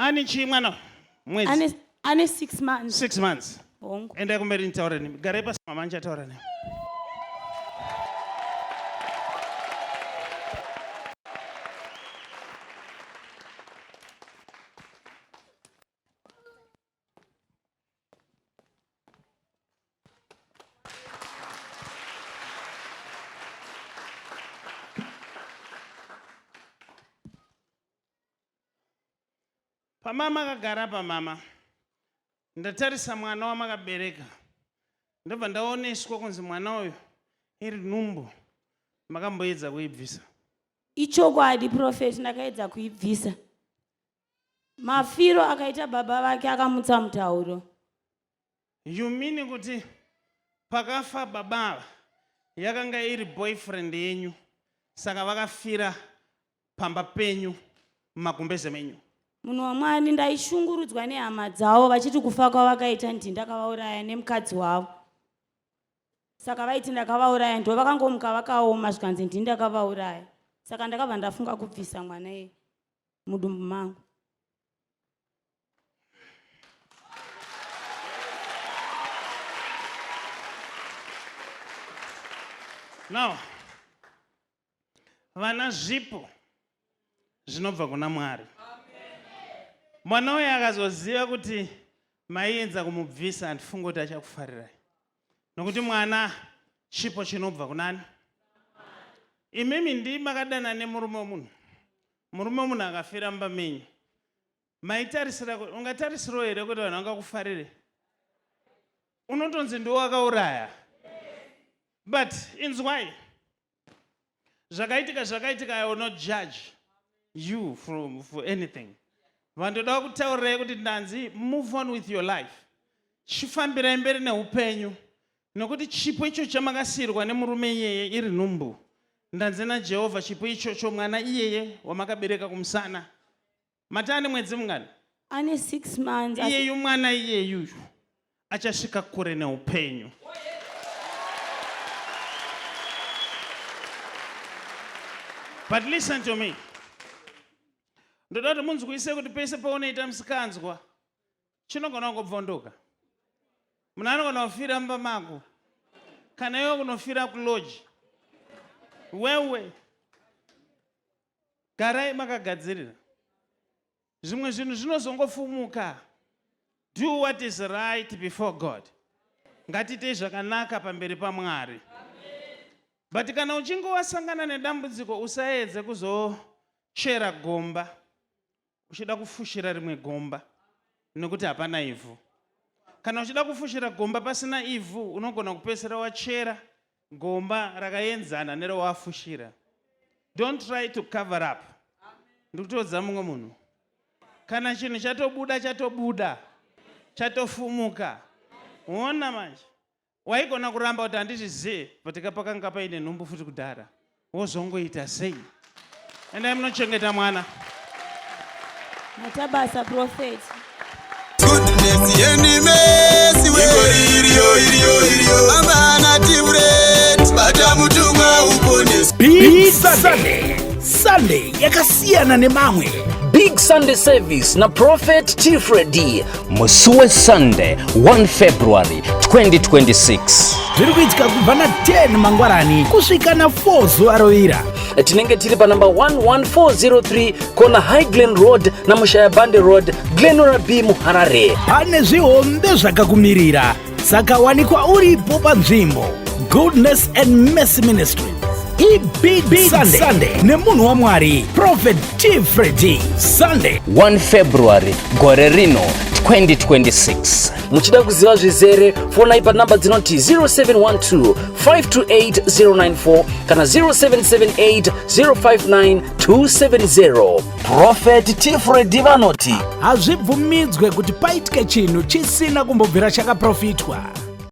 Ani chi mwana? Mwezi? Ane 6 months. 6 months. Bongo. Enda kumeri nitaureni. Gare pasi mama nchataureni. Pamama kagara pamama. Ndatarisa mwana wamakabereka. Ndabva ndaoneswa kunzi mwana uyu iri nhumbu. Makamboedza kuibvisa. Ichokwadi prophet ndakaedza kuibvisa. Mafiro akaita baba vake akamutsa mutauro. You mean kuti pakafa baba yakanga iri boyfriend yenyu saka vakafira pamba penyu magumbeze menyu. Munhu waMwari ndaishungurudzwa nehama dzavo vachiti kufa kwavakaita ndakavauraya nemukadzi wavo. Saka vaiti ndakavauraya ndo vakangomuka vakaoma zvikanzi ndakavauraya. Saka ndakabva ndafunga kubvisa mwana iye mudumbu mangu. Now, vana zvipo zvinobva kuna Mwari. Mwana uyu akazoziva kuti maiedza kumubvisa handifunga kuti achakufarirai. Nokuti mwana chipo chinobva kunani? Imimi ndii makadana nemurume womunhu. Murume womunhu akafira mumba menyu. Maitarisira kuti ungatarisirawo here kuti vanhu vangakufarire? Unotonzi ndiwo wakauraya. But inzwai. Zvakaitika I will not judge you for anything. Vandoda kutaurirai kuti ndanzi move on with your life. Chifambirai mberi neupenyu. Nokuti chipo icho chamakasirwa nemurume iyeye iri nhumbu. Ndanzi naJehovha chipo ichocho mwana iyeye wamakabereka kumusana. Matani mwedzi mungani? Ane 6 months. Iyeyu mwana iyeyu achasvika kure neupenyu. But listen to me. Ndoda kuti munzwise kuti pese paunoita musikanzwa chinogona kungobvondoka. Munhu anogona kufira mumba mako kana iwe kunofira kuloji. Wewe garai makagadzirira. Zvimwe zvinhu zvinozongofumuka. Do what is right before God. Ngatiite zvakanaka pamberi paMwari. But kana uchinge wasangana nedambudziko usaedze kuzochera gomba. Uchida kufushira rimwe gomba nokuti hapana ivhu. Kana uchida kufushira gomba pasina ivhu unogona kupesera wachera gomba rakaenzana nerowafushira. Don't try to cover up. Ndikutodza mumwe munhu. Kana chinhu chatobuda. Chatofumuka. Uona manje. Waigona kuramba kuti handizvizive patika pakanga paine nhumbu futi kudhara. Wozongoita sei? Endai munochengeta mwana. Matabasa prophet. Goodness yendi mesi we iriyo amana timret batamutumwa uponesi. Big Sunday yakasiyana nemamwe. Big Sunday service na Prophet Tifredi Musuwe Sunday 1 February 2026. Zvirikuitika kubva na 10 mangwarani kusvika na 4 zuva rovira. Tinenge tiri pa number 11403 kona Highland Road na Mushayabande Road, Glenora B Muharare. Pane zvihombe zvakakumirira, saka wanikwa uripo panzvimbo. Goodness and Mercy Ministry. Big Sunday nemunhu waMwari Prophet Tifredi Sunday 1 February gore rino 2026. Muchida kuziva zvizere fonai pa namba dzinoti 0712 528 094 kana 0778 059 270. Prophet Tifredi vanoti hazvibvumidzwe kuti paitike chinhu chisina kumbobvira chakaprofitwa.